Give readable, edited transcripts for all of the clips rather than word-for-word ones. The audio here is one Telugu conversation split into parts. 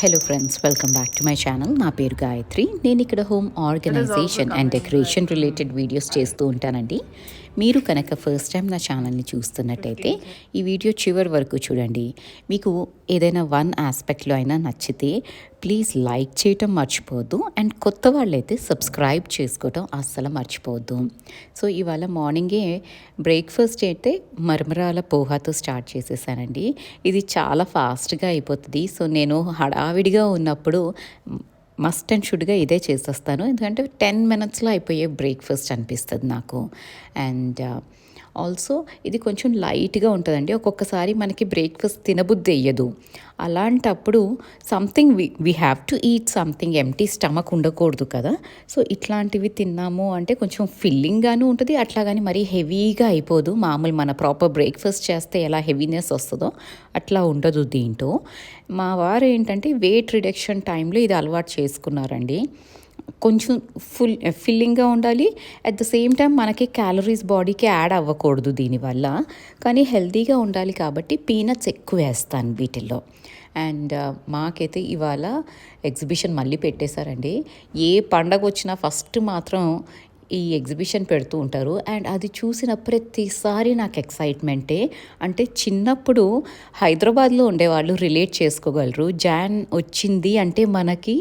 Hello friends, welcome back to my channel. నా పేరు గాయత్రి. నేను ఇక్కడ home organization and decoration related videos చేస్తూ ఉంటానండి. మీరు కనుక ఫస్ట్ టైం నా ఛానల్ని చూస్తున్నట్టయితే ఈ వీడియో చివరి వరకు చూడండి. మీకు ఏదైనా వన్ ఆస్పెక్ట్లో అయినా నచ్చితే ప్లీజ్ లైక్ చేయటం మర్చిపోవద్దు. అండ్ కొత్త వాళ్ళైతే సబ్స్క్రైబ్ చేసుకోవటం అస్సలు మర్చిపోవద్దు. సో ఇవాళ మార్నింగే బ్రేక్ఫాస్ట్ అయితే మరమరాల పోహాతో స్టార్ట్ చేసేసానండి. ఇది చాలా ఫాస్ట్గా అయిపోతుంది. సో నేను హడావిడిగా ఉన్నప్పుడు మస్ట్ అండ్ షుడ్గా ఇదే చేసేస్తాను. ఎందుకంటే 10 మినిట్స్లో అయిపోయే బ్రేక్ఫాస్ట్ అనిపిస్తుంది నాకు. అండ్ ఆల్సో ఇది కొంచెం లైట్గా ఉంటుందండి. ఒక్కొక్కసారి మనకి బ్రేక్ఫాస్ట్ తినబుద్ధి వేయదు. అలాంటప్పుడు something we have to eat something. Empty stomach ఉండకూడదు కదా. సో ఇట్లాంటివి తిన్నాము అంటే కొంచెం ఫిల్లింగ్గాను ఉంటుంది, అట్లాగని మరీ హెవీగా అయిపోదు. మామూలు మన ప్రాపర్ బ్రేక్ఫాస్ట్ చేస్తే ఎలా హెవీనెస్ వస్తుందో అట్లా ఉండదు దీంట్లో. మా వారు ఏంటంటే వెయిట్ రిడక్షన్ టైంలో ఇది అలవాటు చేసుకున్నారండి. కొంచెం ఫిల్లింగ్గా ఉండాలి, అట్ ద సేమ్ టైం మనకి క్యాలరీస్ బాడీకి యాడ్ అవ్వకూడదు దీనివల్ల, కానీ హెల్తీగా ఉండాలి కాబట్టి పీనట్స్ ఎక్కువ వేస్తాను వీటిల్లో. అండ్ మాకైతే ఇవాళ ఎగ్జిబిషన్ మళ్ళీ పెట్టేశారండి. ఏ పండగ వచ్చినా ఫస్ట్ మాత్రం ఈ ఎగ్జిబిషన్ పెడుతూ ఉంటారు. అండ్ అది చూసిన ప్రతిసారి నాకు ఎక్సైట్మెంటే. అంటే చిన్నప్పుడు హైదరాబాద్లో ఉండేవాళ్ళు రిలేట్ చేసుకోగలరు. జాన్ వచ్చింది అంటే మనకి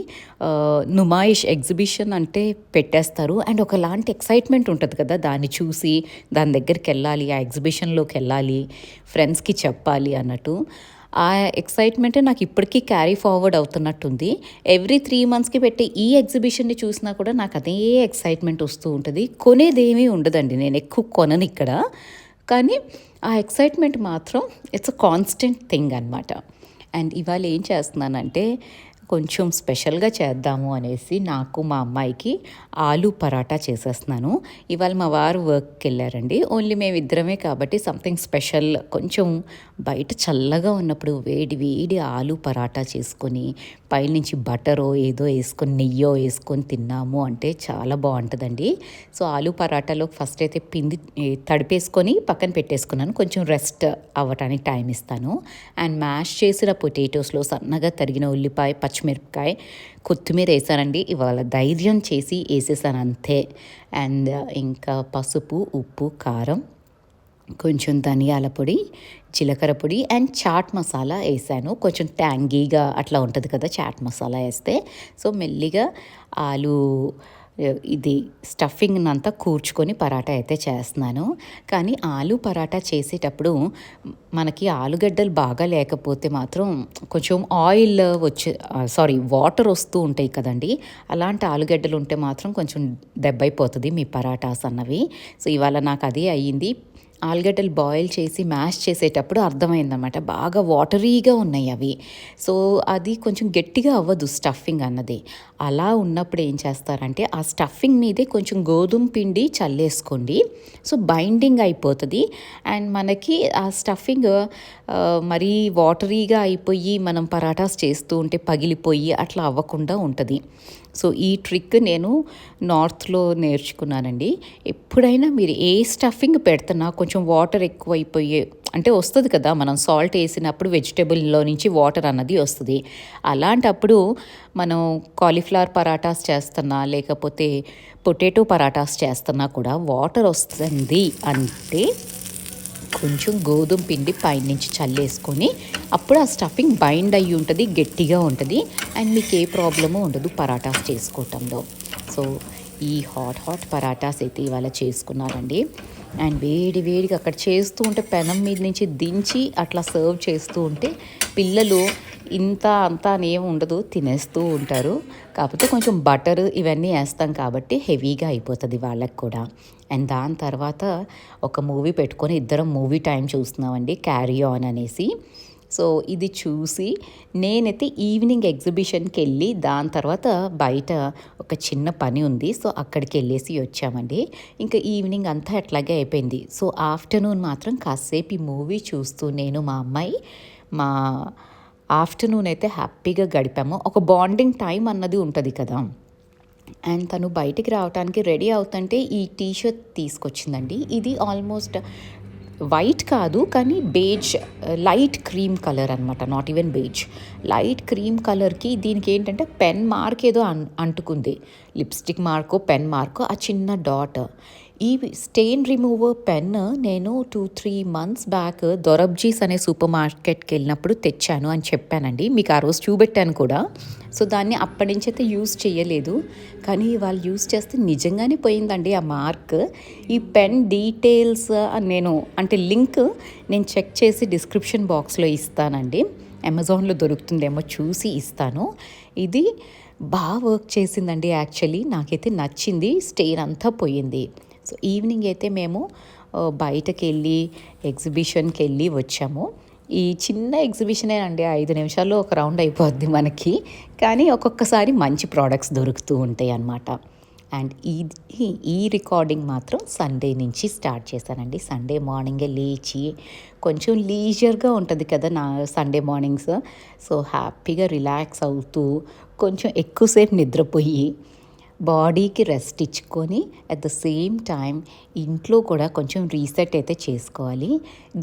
నుమాయిష్ ఎగ్జిబిషన్ అంటే పెట్టేస్తారు. అండ్ ఒకలాంటి ఎక్సైట్మెంట్ ఉంటుంది కదా, దాన్ని చూసి దాని దగ్గరికి వెళ్ళాలి, ఆ ఎగ్జిబిషన్లోకి వెళ్ళాలి, ఫ్రెండ్స్కి చెప్పాలి అన్నట్టు. ఆ ఎక్సైట్మెంటే నాకు ఇప్పటికీ క్యారీ ఫార్వర్డ్ అవుతున్నట్టుంది. ఎవ్రీ 3 మంత్స్కి పెట్టే ఈ ఎగ్జిబిషన్ని చూసినా కూడా నాకు అదే ఎక్సైట్మెంట్ వస్తూ ఉంటుంది. కొనేదేమీ ఉండదండి, నేను ఎక్కువ కొనను ఇక్కడ, కానీ ఆ ఎక్సైట్మెంట్ మాత్రం ఇట్స్ అ కాన్స్టెంట్ థింగ్ అనమాట. అండ్ ఇవాళ ఏం చేస్తున్నానంటే కొంచెం స్పెషల్గా చేద్దాము అనేసి నాకు మా అమ్మాయికి ఆలూ పరాటా చేసేస్తున్నాను. ఇవాళ మా వారు వర్క్కి వెళ్ళారండి. ఓన్లీ మేమిద్దరమే కాబట్టి సంథింగ్ స్పెషల్. కొంచెం బయట చల్లగా ఉన్నప్పుడు వేడి వేడి ఆలూ పరాటా చేసుకొని పైనుంచి బటరో ఏదో వేసుకొని నెయ్యో వేసుకొని తిన్నాము అంటే చాలా బాగుంటుందండి. సో ఆలూ పరాటాలో ఫస్ట్ అయితే పిండి తడిపేసుకొని పక్కన పెట్టేసుకున్నాను. కొంచెం రెస్ట్ అవ్వటానికి టైం ఇస్తాను. అండ్ మ్యాష్ చేసిన పొటాటోస్లో సన్నగా తరిగిన ఉల్లిపాయ, పచ్చిమిరపకాయ, కొత్తిమీర వేసానండి. ఇవాళ ధైర్యం చేసి వేసేసాను అంతే. అండ్ ఇంకా పసుపు, ఉప్పు, కారం, కొంచెం ధనియాల పొడి, జీలకర్ర పొడి అండ్ చాట్ మసాలా వేసాను. కొంచెం ట్యాంగీగా అట్లా ఉంటుంది కదా చాట్ మసాలా వేస్తే. సో మెల్లిగా ఆలు ఇది స్టఫింగ్ అంతా కూర్చుకొని పరాటా అయితే చేస్తున్నాను. కానీ ఆలు పరాటా చేసేటప్పుడు మనకి ఆలుగడ్డలు బాగా లేకపోతే మాత్రం కొంచెం ఆయిల్ వాటర్ వస్తూ ఉంటాయి కదండి. అలాంటి ఆలుగడ్డలు ఉంటే మాత్రం కొంచెం దెబ్బైపోతుంది మీ పరాటాస్ అన్నవి. సో ఇవాళ నాకు అదే అయ్యింది. ఆలుగడ్డలు బాయిల్ చేసి మ్యాష్ చేసేటప్పుడు అర్థమైందన్నమాట, బాగా వాటరీగా ఉన్నాయి అవి. సో అది కొంచెం గట్టిగా అవ్వదు స్టఫింగ్ అన్నది. అలా ఉన్నప్పుడు ఏం చేస్తారంటే ఆ స్టఫింగ్ మీదే కొంచెం గోధుమ పిండి చల్లేసుకోండి. సో బైండింగ్ అయిపోతుంది. అండ్ మనకి ఆ స్టఫింగ్ మరీ వాటరీగా అయిపోయి మనం పరాటాస్ చేస్తూ ఉంటే పగిలిపోయి అట్లా అవ్వకుండా ఉంటుంది. సో ఈ ట్రిక్ నేను నార్త్లో నేర్చుకున్నానండి. ఎప్పుడైనా మీరు ఏ స్టఫింగ్ పెడుతున్నా కొంచెం వాటర్ ఎక్కువైపోయే అంటే వస్తుంది కదా, మనం సాల్ట్ వేసినప్పుడు వెజిటేబుల్లో నుంచి వాటర్ అన్నది వస్తుంది. అలాంటప్పుడు మనం కాలీఫ్లవర్ పరాటాస్ చేస్తున్నా లేకపోతే పొటాటో పరాటాస్ చేస్తున్నా కూడా వాటర్ వస్తుంది అంటే కొంచెం గోధుమ పిండి పైనుంచి చల్లేసుకొని అప్పుడు ఆ స్టఫింగ్ బైండ్ అయ్యి ఉంటుంది, గట్టిగా ఉంటుంది. అండ్ మీకు ఏ ప్రాబ్లము ఉండదు పరాటాస్ చేసుకోవటంలో. సో ఈ హాట్ పరాటాస్ అయితే ఇవాళ చేసుకున్నానండి. అండ్ వేడిగా అక్కడ చేస్తూ ఉంటే పెనం మీద నుంచి దించి అట్లా సర్వ్ చేస్తూ ఉంటే పిల్లలు అంతా అనేమి ఉండదు, తినేస్తూ ఉంటారు. కాకపోతే కొంచెం బటర్ ఇవన్నీ వేస్తాం కాబట్టి హెవీగా అయిపోతుంది వాళ్ళకి కూడా. అండ్ దాని తర్వాత ఒక మూవీ పెట్టుకొని ఇద్దరం మూవీ టైం చూస్తున్నామండి, క్యారీ ఆన్ అనేసి. సో ఇది చూసి నేనైతే ఈవినింగ్ ఎగ్జిబిషన్కి వెళ్ళి దాని తర్వాత బయట ఒక చిన్న పని ఉంది, సో అక్కడికి వెళ్ళేసి వచ్చామండి. ఇంకా ఈవినింగ్ అంతా అట్లాగే అయిపోయింది. సో ఆఫ్టర్నూన్ మాత్రం కాసేపు ఈ మూవీ చూస్తూ నేను మా అమ్మాయి మా ఆఫ్టర్నూన్ అయితే హ్యాపీగా గడిపాము. ఒక బాండింగ్ టైం అన్నది ఉంటుంది కదా. అండ్ తను బయటికి రావడానికి రెడీ అవుతుంటే ఈ టీషర్ట్ తీసుకొచ్చిందండి. ఇది ఆల్మోస్ట్ వైట్ కాదు కానీ బేజ్, లైట్ క్రీమ్ కలర్ అనమాట, not even beige, light cream కలర్కి దీనికి ఏంటంటే పెన్ మార్క్ ఏదో అంటుకుంది, లిప్స్టిక్ మార్కో పెన్ మార్కో, ఆ చిన్న డాట్. ఈ స్టెయిన్ రిమూవర్ పెన్ నేను 2-3 months బ్యాక్ దొరబ్జీస్ అనే సూపర్ మార్కెట్కి వెళ్ళినప్పుడు తెచ్చాను అని చెప్పానండి, మీకు ఆ రోజు చూపెట్టాను కూడా. సో దాన్ని అప్పటి నుంచి అయితే యూజ్ చేయలేదు, కానీ వాళ్ళు యూజ్ చేస్తే నిజంగానే పోయిందండి ఆ మార్క్. ఈ పెన్ డీటెయిల్స్ నేను అంటే లింక్ నేను చెక్ చేసి డిస్క్రిప్షన్ బాక్స్లో ఇస్తానండి, అమెజాన్లో దొరుకుతుందేమో చూసి ఇస్తాను. ఇది బాగా వర్క్ చేసిందండి, యాక్చువల్లీ నాకైతే నచ్చింది, స్టెయిన్ అంతా పోయింది. సో ఈవినింగ్ అయితే మేము బయటకు వెళ్ళి ఎగ్జిబిషన్కి వెళ్ళి వచ్చాము. ఈ చిన్న ఎగ్జిబిషనేనండి, 5 నిమిషాల్లో ఒక రౌండ్ అయిపోద్ది మనకి, కానీ ఒక్కొక్కసారి మంచి ప్రోడక్ట్స్ దొరుకుతూ ఉంటాయి అన్నమాట. అండ్ ఈ రికార్డింగ్ మాత్రం సండే నుంచి స్టార్ట్ చేశానండి. సండే మార్నింగే లేచి కొంచెం లీజర్గా ఉంటుంది కదా నా సండే మార్నింగ్స్, సో హ్యాపీగా రిలాక్స్ అవుతూ కొంచెం ఎక్కువసేపు నిద్రపోయి బాడీకి రెస్ట్ ఇచ్చుకొని అట్ ద సేమ్ టైం ఇంట్లో కూడా కొంచెం రీసెట్ అయితే చేసుకోవాలి.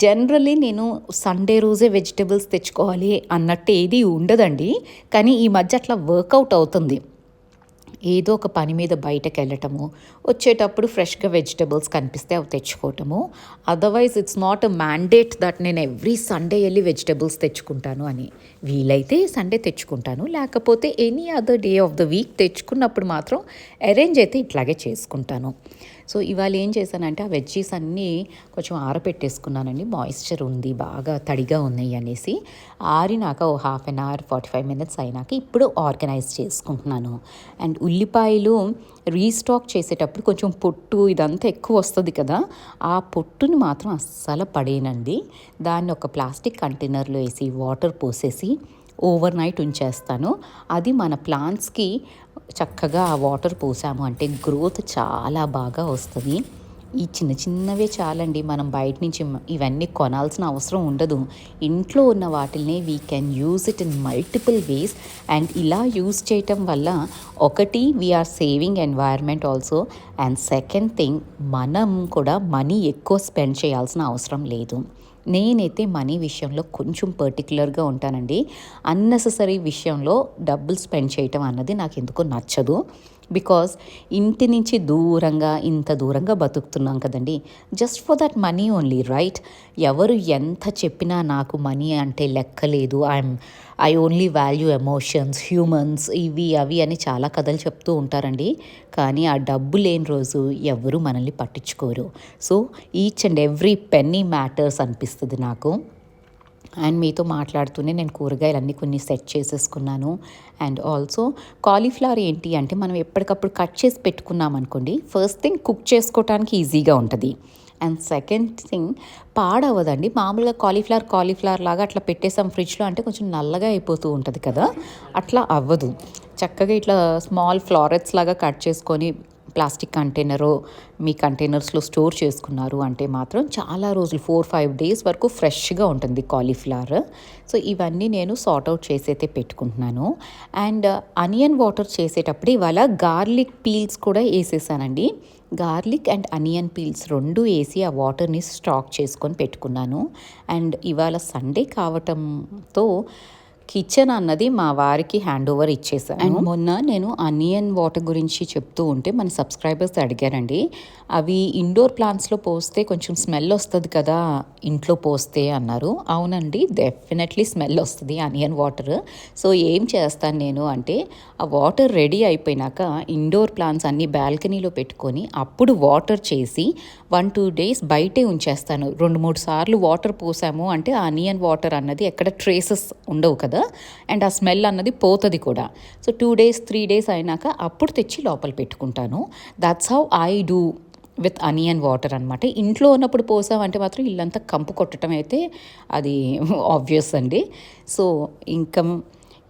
జనరల్లీ నేను సండే రోజే వెజిటబుల్స్ తెచ్చుకోవాలి అన్నట్టు ఏది ఉండదండి, కానీ ఈ మధ్య అట్లా వర్కౌట్ అవుతుంది. ఏదో ఒక పని మీద బయటకు వెళ్ళటము, వచ్చేటప్పుడు ఫ్రెష్గా వెజిటబుల్స్ కనిపిస్తే అవి తెచ్చుకోవటము. Otherwise it's not a mandate that నేను ఎవ్రీ సండే వెళ్ళి వెజిటబుల్స్ తెచ్చుకుంటాను అని. వీలైతే సండే తెచ్చుకుంటాను, లేకపోతే any other day of the week తెచ్చుకున్నప్పుడు మాత్రం అరేంజ్ అయితే ఇట్లాగే చేసుకుంటాను. సో ఇవాళ ఏం చేశానంటే ఆ వెజ్జీస్ అన్నీ కొంచెం ఆరబెట్టేసుకున్నానండి, మాయిశ్చర్ ఉంది, బాగా తడిగా ఉన్నాయి అనేసి. ఆరినాక ఓ 1/2 hour 45 minutes అయినాక ఇప్పుడు ఆర్గనైజ్ చేసుకుంటున్నాను. అండ్ ఉల్లిపాయలు రీస్టాక్ చేసేటప్పుడు కొంచెం పొట్టు ఇదంతా ఎక్కువ వస్తుంది కదా, ఆ పొట్టుని మాత్రం అస్సలు పడేనండి. దాన్ని ఒక ప్లాస్టిక్ కంటైనర్లో వేసి వాటర్ పోసేసి ఓవర్ నైట్ ఉంచేస్తాను. అది మన ప్లాంట్స్కి చక్కగా ఆ వాటర్ పోసాము అంటే గ్రోత్ చాలా బాగా వస్తుంది. ఈ చిన్న చిన్నవే చాలండి, మనం బయట నుంచి ఇవన్నీ కొనాల్సిన అవసరం ఉండదు. ఇంట్లో ఉన్న వాటిల్ని we can use it in multiple ways. And ఇలా యూజ్ చేయటం వల్ల ఒకటి we are saving environment also, and second thing మనం కూడా మనీ ఎక్కువ స్పెండ్ చేయాల్సిన అవసరం లేదు. నేనైతే మనీ విషయంలో కొంచెం పర్టికులర్గా ఉంటానండి. అన్నెసెసరీ విషయంలో డబ్బులు స్పెండ్ చేయటం అన్నది నాకు ఎందుకో నచ్చదు. బికాజ్ ఇంటి నుంచి దూరంగా ఇంత దూరంగా బతుకుతున్నాం కదండి, just for that money only, right? ఎవరు ఎంత చెప్పినా నాకు మనీ అంటే లెక్కలేదు, I only value emotions, humans, ఇవి అవి అని చాలా కథలు చెప్తూ ఉంటారండి. కానీ ఆ డబ్బు లేని రోజు ఎవరు మనల్ని పట్టించుకోరు. So each and every penny matters అనిపిస్తుంది నాకు. అండ్ మీతో మాట్లాడుతూనే నేను కూరగాయలన్నీ కొన్ని సెట్ చేసేసుకున్నాను. అండ్ ఆల్సో కాలీఫ్లవర్ ఏంటి అంటే మనం ఎప్పటికప్పుడు కట్ చేసి పెట్టుకున్నాం అనుకోండి, ఫస్ట్ థింగ్ కుక్ చేసుకోవడానికి ఈజీగా ఉంటుంది. అండ్ సెకండ్ థింగ్ పాడవదండి. మామూలుగా కాలీఫ్లవర్ లాగా అట్లా పెట్టేసాం ఫ్రిడ్జ్లో అంటే కొంచెం నల్లగా అయిపోతూ ఉంటుంది కదా, అట్లా అవ్వదు. చక్కగా ఇట్లా స్మాల్ ఫ్లారెట్స్ లాగా కట్ చేసుకొని ప్లాస్టిక్ కంటైనరో మీ కంటైనర్స్లో స్టోర్ చేసుకున్నారు అంటే మాత్రం చాలా రోజులు 4-5 days వరకు ఫ్రెష్గా ఉంటుంది కాలీఫ్లవర్. సో ఇవన్నీ నేను సార్ట్అవుట్ చేసి అయితే పెట్టుకుంటున్నాను. అండ్ అనియన్ వాటర్ చేసేటప్పుడు ఇవాళ గార్లిక్ పీల్స్ కూడా వేసేసానండి. గార్లిక్ అండ్ అనియన్ పీల్స్ 2 వేసి ఆ వాటర్ని స్టాక్ చేసుకొని పెట్టుకున్నాను. అండ్ ఇవాళ సండే కావటంతో కిచెన్ అన్నది మా వారికి హ్యాండ్ ఓవర్ ఇచ్చేసాను. అండ్ మొన్న నేను అనియన్ వాటర్ గురించి చెప్తూ ఉంటే మన సబ్స్క్రైబర్స్ అడిగారండి, అవి ఇండోర్ ప్లాంట్స్లో పోస్తే కొంచెం స్మెల్ వస్తుంది కదా ఇంట్లో పోస్తే అన్నారు. అవునండి, డెఫినెట్లీ స్మెల్ వస్తుంది అనియన్ వాటర్. సో ఏం చేస్తాను నేను అంటే ఆ వాటర్ రెడీ అయిపోయినాక ఇండోర్ ప్లాంట్స్ అన్నీ బాల్కనీలో పెట్టుకొని అప్పుడు వాటర్ చేసి 1-2 days బయటే ఉంచేస్తాను. 2-3 సార్లు వాటర్ పోసాము అంటే ఆ అనియన్ వాటర్ అన్నది ఎక్కడ ట్రేసెస్ ఉండవు కదా, అండ్ ఆ స్మెల్ అన్నది పోతుంది కూడా. సో 2 days 3 days అయినాక అప్పుడు తెచ్చి లోపల పెట్టుకుంటాను. That's how I do with onion water అనమాట. ఇంట్లో ఉన్నప్పుడు పోసామంటే మాత్రం ఇల్లంతా కంపు కొట్టడం అయితే అది ఆబ్వియస్ అండి. సో ఇంకా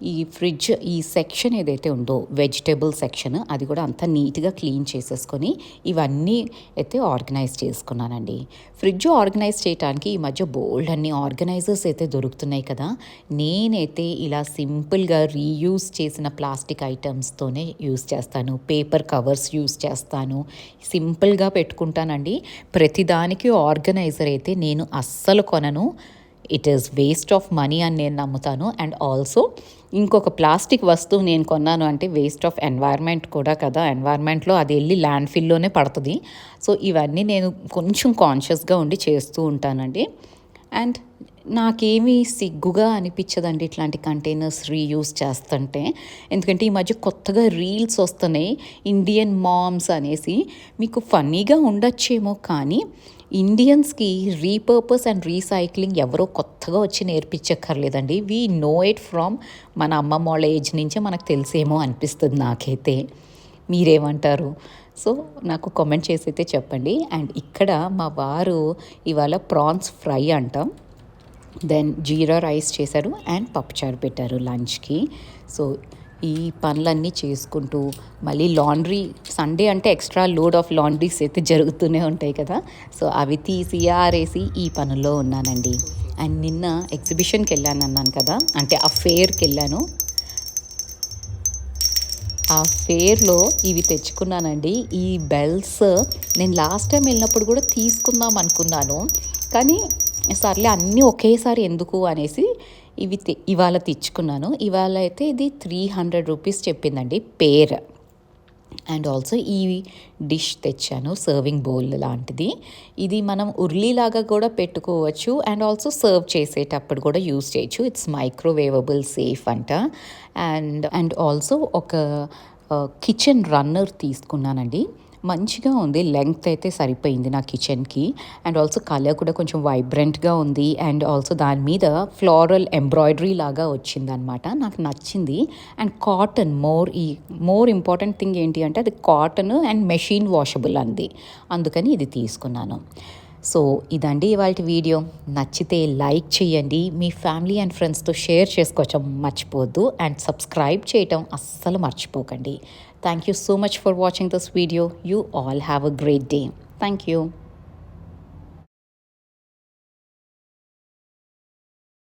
ఈ ఫ్రిడ్జ్ ఈ సెక్షన్ ఏదైతే ఉందో వెజిటేబుల్ సెక్షన్ అది కూడా అంతా నీట్గా క్లీన్ చేసేసుకొని ఇవన్నీ అయితే ఆర్గనైజ్ చేసుకున్నానండి. ఫ్రిడ్జ్ ఆర్గనైజ్ చేయడానికి ఈ మధ్య బోల్డ్ అన్ని ఆర్గనైజర్స్ అయితే దొరుకుతున్నాయి కదా. నేనైతే ఇలా సింపుల్గా రీయూజ్ చేసిన ప్లాస్టిక్ ఐటమ్స్తోనే యూజ్ చేస్తాను. పేపర్ కవర్స్ యూజ్ చేస్తాను. సింపుల్గా పెట్టుకుంటానండి. ప్రతిదానికి ఆర్గనైజర్ అయితే నేను అస్సలు కొనను. It is waste of money అని నేను నమ్ముతాను. అండ్ ఆల్సో ఇంకొక ప్లాస్టిక్ వస్తువు నేను కొన్నాను అంటే వేస్ట్ ఆఫ్ ఎన్వైర్న్మెంట్ కూడా కదా. ఎన్వైర్న్మెంట్లో అది వెళ్ళి ల్యాండ్ ఫిల్లోనే పడుతుంది. సో ఇవన్నీ నేను కొంచెం కాన్షియస్గా ఉండి చేస్తూ ఉంటానండి. అండ్ నాకేమీ సిగ్గుగా అనిపించదండి ఇట్లాంటి కంటైనర్స్ రీయూజ్ చేస్తుంటే. ఎందుకంటే ఈ మధ్య కొత్తగా రీల్స్ వస్తున్నాయి ఇండియన్ మామ్స్ అనేసి. మీకు ఫన్నీగా ఉండొచ్చేమో కానీ ఇండియన్స్కి రీపర్పస్ అండ్ రీసైక్లింగ్ ఎవరో కొత్తగా వచ్చి నేర్పించక్కర్లేదండి. వీ నో ఇట్ ఫ్రమ్ మన అమ్మమ్మ వాళ్ళ ఏజ్ నుంచే మనకు తెలిసేమో అనిపిస్తుంది నాకైతే. మీరేమంటారు? సో నాకు కామెంట్ చేసి అయితే చెప్పండి. అండ్ ఇక్కడ మా వారు ఇవాళ ప్రాన్స్ ఫ్రై అంటాం, దెన్ జీరా రైస్ చేశారు అండ్ పప్పుచారు పెట్టారు లంచ్కి. సో ఈ పనులన్నీ చేసుకుంటూ మళ్ళీ లాండ్రీ సండే అంటే ఎక్స్ట్రా లోడ్ ఆఫ్ లాండ్రీస్ అయితే జరుగుతూనే ఉంటాయి కదా. సో అవి తీసి ఆరేసి ఈ పనుల్లో ఉన్నానండి. అండ్ నిన్న ఎగ్జిబిషన్కి వెళ్ళాను అన్నాను కదా, అంటే ఆ ఫేర్కి వెళ్ళాను. ఆ ఫేర్లో ఇవి తెచ్చుకున్నానండి. ఈ బెల్స్ నేను లాస్ట్ టైం వెళ్ళినప్పుడు కూడా తీసుకుందాం అనుకున్నాను, కానీ సర్లే అన్నీ ఒకేసారి ఎందుకు అనేసి ఇవాళ తెచ్చుకున్నాను. ఇవాళ అయితే ఇది 300 రూపీస్ చెప్పిందండి పేర్. అండ్ ఆల్సో ఈ డిష్ తెచ్చాను, సర్వింగ్ బౌల్ లాంటిది. ఇది మనం ఉర్లీలాగా కూడా పెట్టుకోవచ్చు అండ్ ఆల్సో సర్వ్ చేసేటప్పుడు కూడా యూస్ చేయొచ్చు. ఇట్స్ మైక్రోవేవబుల్ సేఫ్ అంట. అండ్ ఆల్సో ఒక కిచెన్ రన్నర్ తీసుకున్నానండి. మంచిగా ఉంది, లెంగ్త్ అయితే సరిపోయింది నా కిచెన్కి. అండ్ ఆల్సో కలర్ కూడా కొంచెం వైబ్రెంట్గా ఉంది. అండ్ ఆల్సో దాని మీద ఫ్లోరల్ ఎంబ్రాయిడరీ లాగా వచ్చిందనమాట, నాకు నచ్చింది. And cotton more important thing ఏంటి అంటే అది కాటన్ అండ్ మెషిన్ వాషబుల్ అంది, అందుకని ఇది తీసుకున్నాను. సో ఇదండి ఇవాళ వీడియో. నచ్చితే లైక్ చేయండి, మీ ఫ్యామిలీ అండ్ ఫ్రెండ్స్తో షేర్ చేసుకోవటం మర్చిపోవద్దు. అండ్ సబ్స్క్రైబ్ చేయటం అస్సలు మర్చిపోకండి. Thank you so much for watching this video. You all have a great day. Thank you.